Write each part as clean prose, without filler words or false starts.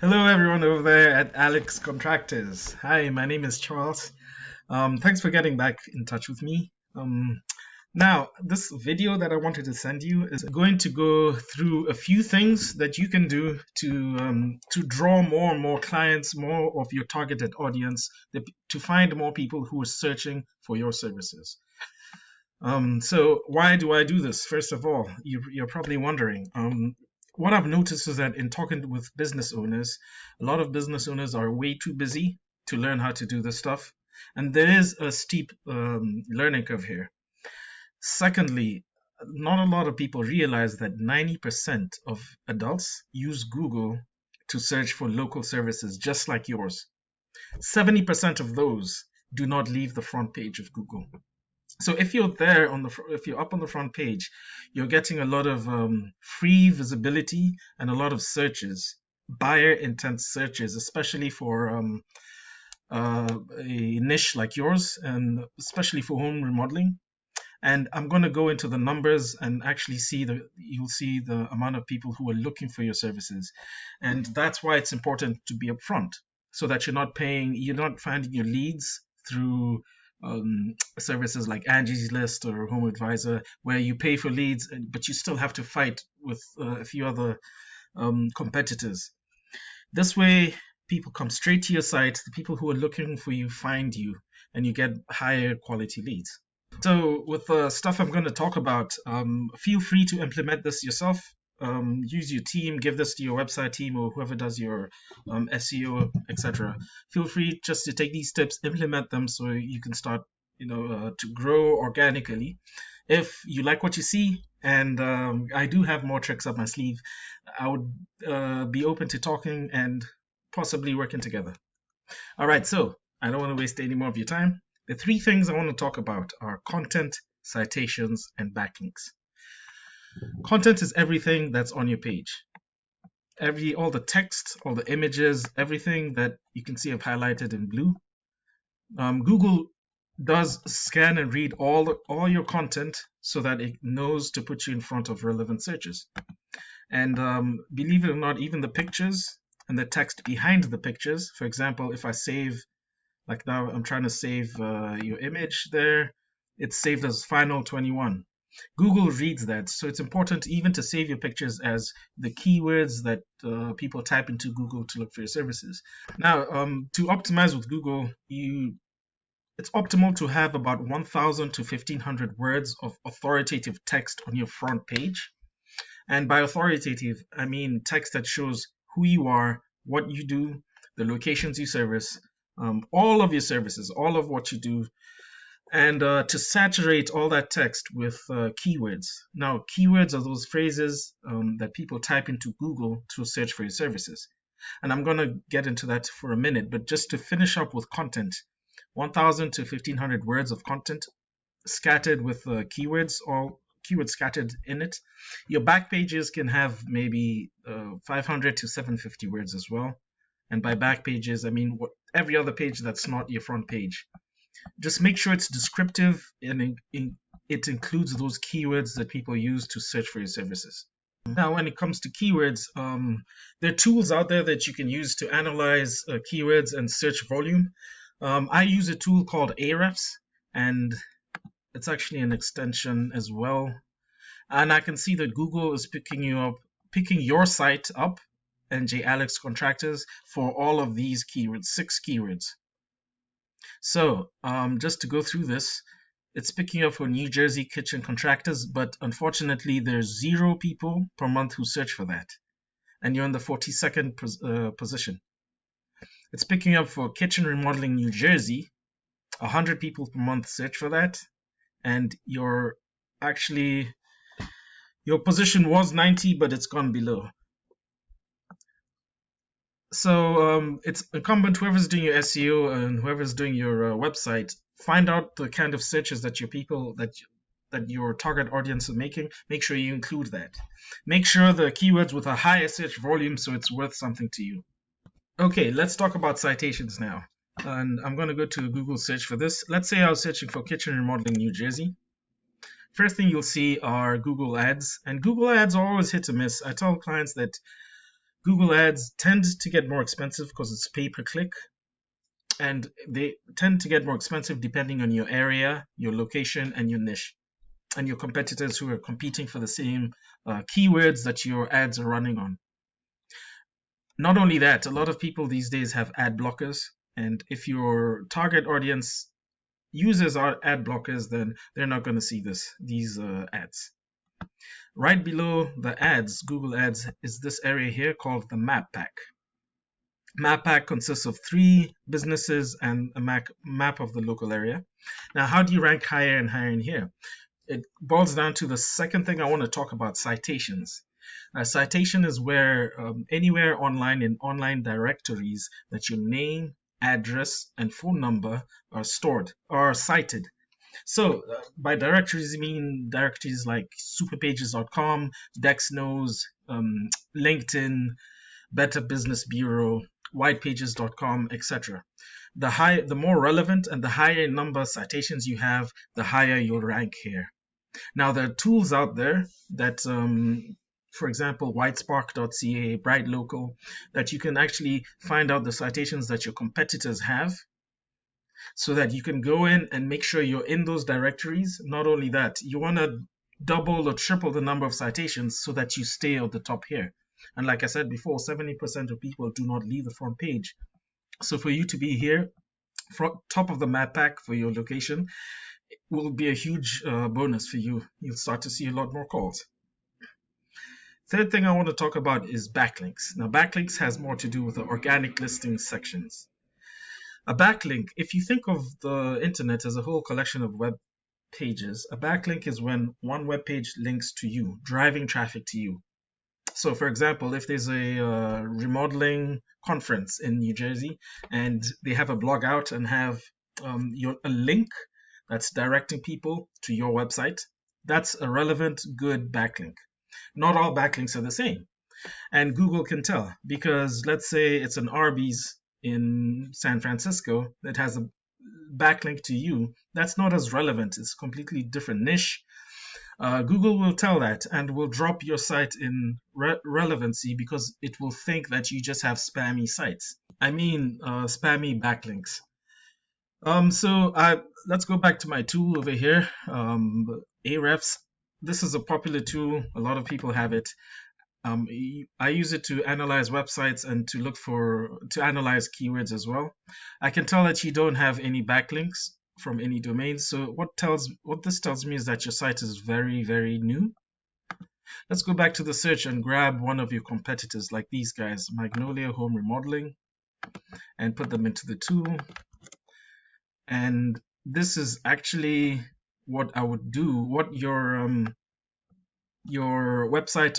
Hello, everyone over there at Alex Contractors. Hi, my name is Charles. Thanks for getting back in touch with me. Now, this video that I wanted to send you is going to go through a few things that you can do to draw more and more clients, more of your targeted audience, to find more people who are searching for your services. So why do I do this? First of all, you're probably wondering. What I've noticed is that in talking with business owners, a lot of business owners are way too busy to learn how to do this stuff. And there is a steep learning curve here. Secondly, not a lot of people realize that 90% of adults use Google to search for local services just like yours. 70% of those do not leave the front page of Google. So if you're there if you're up on the front page, you're getting a lot of free visibility and a lot of searches, buyer intent searches, especially for a niche like yours, and especially for home remodeling. And I'm going to go into the numbers and actually you'll see the amount of people who are looking for your services, and that's why it's important to be upfront, so that you're not finding your leads through services like Angie's List or Home Advisor, where you pay for leads, but you still have to fight with a few other competitors. This way, people come straight to your site. The people who are looking for you find you, and you get higher quality leads. So with the stuff I'm going to talk about, feel free to implement this yourself. Use your team, give this to your website team or whoever does your SEO, etc. Feel free just to take these tips, implement them so you can start, to grow organically. If you like what you see, and I do have more tricks up my sleeve, I would be open to talking and possibly working together. All right, so I don't want to waste any more of your time. The three things I want to talk about are content, citations, and backlinks. Content is everything that's on your page. All the text, all the images, everything that you can see I've highlighted in blue. Google does scan and read all your content so that it knows to put you in front of relevant searches. And believe it or not, even the pictures and the text behind the pictures, for example, if I save, like now I'm trying to save your image there, it's saved as final 21. Google reads that, so it's important even to save your pictures as the keywords that people type into Google to look for your services. Now, to optimize with Google, it's optimal to have about 1,000 to 1,500 words of authoritative text on your front page. And by authoritative, I mean text that shows who you are, what you do, the locations you service, all of your services, all of what you do, and to saturate all that text with keywords. Now, keywords are those phrases that people type into Google to search for your services. And I'm going to get into that for a minute, but just to finish up with content, 1,000 to 1,500 words of content scattered with keywords, all keywords scattered in it. Your back pages can have maybe 500 to 750 words as well. And by back pages, I mean every other page that's not your front page. Just make sure it's descriptive and it includes those keywords that people use to search for your services. Now, when it comes to keywords, there are tools out there that you can use to analyze keywords and search volume. I use a tool called Ahrefs, and it's actually an extension as well. And I can see that Google is picking your site up, NJ Alex Contractors, for all of these keywords, 6 keywords. So just to go through this, it's picking up for New Jersey kitchen contractors, but unfortunately there's 0 people per month who search for that, and you're in the 42nd position. It's picking up for kitchen remodeling New Jersey, 100 people per month search for that, and your position was 90, but it's gone below. So it's incumbent whoever's doing your SEO and whoever's doing your website, find out the kind of searches that your target audience is making. Make sure you include that. Make sure the keywords with a higher search volume so it's worth something to you. Okay, let's talk about citations now. And I'm going to go to Google search for this. Let's say I was searching for kitchen remodeling New Jersey. First thing you'll see are Google ads, and Google ads are always hit or miss. I tell clients that Google ads tend to get more expensive because it's pay per click, and they tend to get more expensive depending on your area, your location, and your niche, and your competitors who are competing for the same keywords that your ads are running on. Not only that, a lot of people these days have ad blockers, and if your target audience uses our ad blockers, then they're not going to see these ads. Right below the ads, Google ads, is this area here called the map pack. Map pack consists of 3 businesses and a map of the local area. Now, how do you rank higher and higher in here? It boils down to the second thing I want to talk about, citations. A citation is where anywhere online in online directories that your name, address, and phone number are stored or cited. So by directories, I mean directories like superpages.com, DexKnows, LinkedIn, Better Business Bureau, whitepages.com, etc. The more relevant and the higher number of citations you have, the higher you'll rank here. Now, there are tools out there that, for example, whitespark.ca, Bright Local, that you can actually find out the citations that your competitors have, so that you can go in and make sure you're in those directories. Not only that, you want to double or triple the number of citations so that you stay at the top here. And like I said before, 70% of people do not leave the front page. So for you to be here, top of the map pack for your location, will be a huge bonus for you. You'll start to see a lot more calls. Third thing I want to talk about is backlinks. Now, backlinks has more to do with the organic listing sections. A backlink, if you think of the internet as a whole collection of web pages, a backlink is when one web page links to you, driving traffic to you. So, for example, if there's a remodeling conference in New Jersey and they have a blog out and have a link that's directing people to your website, that's a relevant, good backlink. Not all backlinks are the same. And Google can tell, because let's say it's an Arby's in San Francisco that has a backlink to you, that's not as relevant. It's a completely different niche. Google will tell that and will drop your site in relevancy because it will think that you just have spammy sites. I mean, spammy backlinks. So let's go back to my tool over here, Ahrefs. This is a popular tool. A lot of people have it. I use it to analyze websites and to analyze keywords as well. I can tell that you don't have any backlinks from any domain. So what this tells me is that your site is very, very new. Let's go back to the search and grab one of your competitors like these guys, Magnolia Home Remodeling, and put them into the tool. And this is actually what I would do, what your website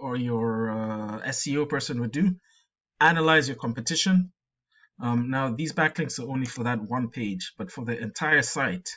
or your SEO person would do. Analyze your competition. Now, these backlinks are only for that one page, but for the entire site,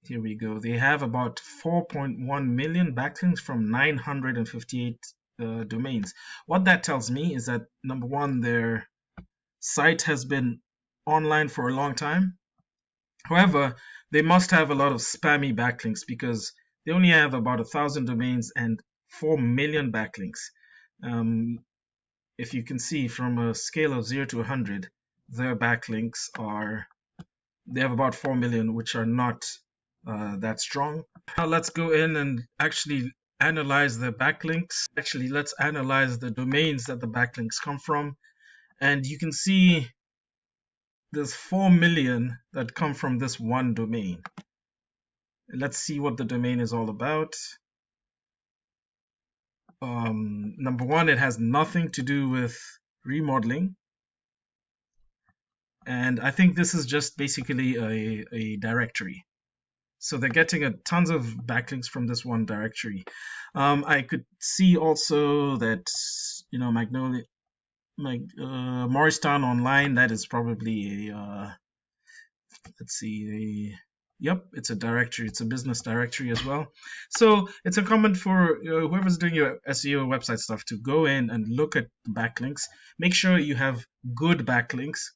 here we go. They have about 4.1 million backlinks from 958 domains. What that tells me is that, number one, their site has been online for a long time. However, they must have a lot of spammy backlinks because they only have about 1,000 domains and 4 million backlinks. If you can see from a scale of 0 to 100, their backlinks they have about 4 million, which are not that strong. Now let's go in and actually analyze the backlinks. Actually, let's analyze the domains that the backlinks come from. And you can see there's 4 million that come from this one domain. Let's see what the domain is all about. Number one, it has nothing to do with remodeling. And I think this is just basically a directory. So they're getting tons of backlinks from this one directory. I could see also that, Morristown Online, that is probably yep, it's a directory. It's a business directory as well. So it's incumbent for whoever's doing your SEO website stuff to go in and look at the backlinks. Make sure you have good backlinks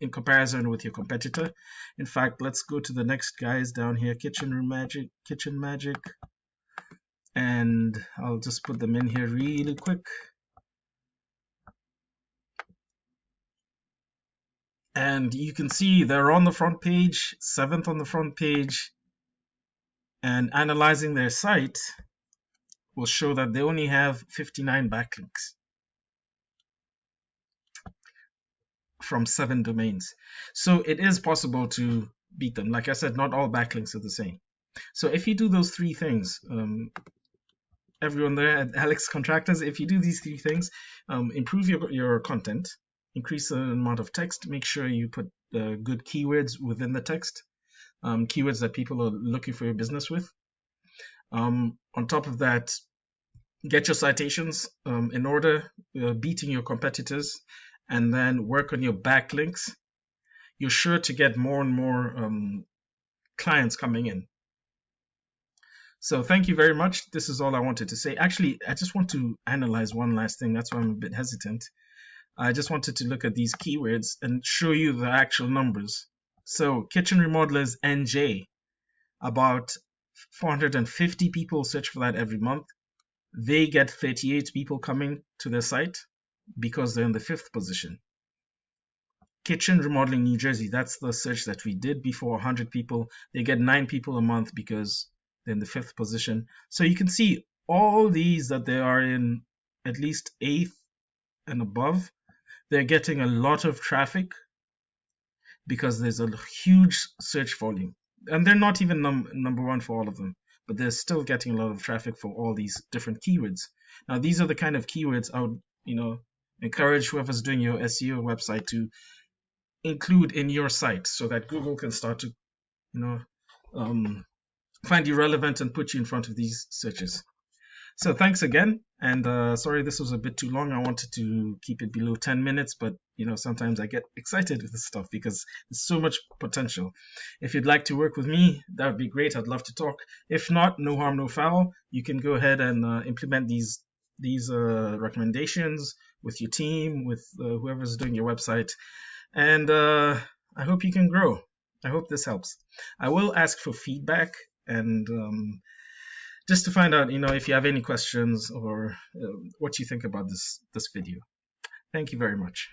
in comparison with your competitor. In fact, let's go to the next guys down here, Kitchen Magic. and I'll just put them in here really quick. And you can see they're on the front page, 7th on the front page, and analyzing their site will show that they only have 59 backlinks from 7 domains. So it is possible to beat them. Like I said, not all backlinks are the same. So if you do those 3 things, everyone there at Alex Contractors, if you do these 3 things, improve your content, increase the amount of text, make sure you put good keywords within the text, keywords that people are looking for your business with. On top of that, get your citations in order, beating your competitors, and then work on your backlinks. You're sure to get more and more clients coming in. So thank you very much. This is all I wanted to say. Actually, I just want to analyze one last thing. That's why I'm a bit hesitant. I just wanted to look at these keywords and show you the actual numbers. So kitchen remodelers NJ, about 450 people search for that every month. They get 38 people coming to their site because they're in the 5th position. Kitchen remodeling New Jersey, that's the search that we did before, 100 people. They get 9 people a month because they're in the 5th position. So you can see all these that they are in at least 8th and above, they're getting a lot of traffic because there's a huge search volume. And they're not even number 1 for all of them, but they're still getting a lot of traffic for all these different keywords. Now, these are the kind of keywords I would, encourage whoever's doing your SEO website to include in your site so that Google can start to, find you relevant and put you in front of these searches. So thanks again, and sorry this was a bit too long. I wanted to keep it below 10 minutes, but sometimes I get excited with this stuff because there's so much potential. If you'd like to work with me, that would be great. I'd love to talk. If not, no harm, no foul. You can go ahead and implement these recommendations with your team, with whoever's doing your website, and I hope you can grow. I hope this helps. I will ask for feedback and just to find out, if you have any questions or what you think about this video. Thank you very much.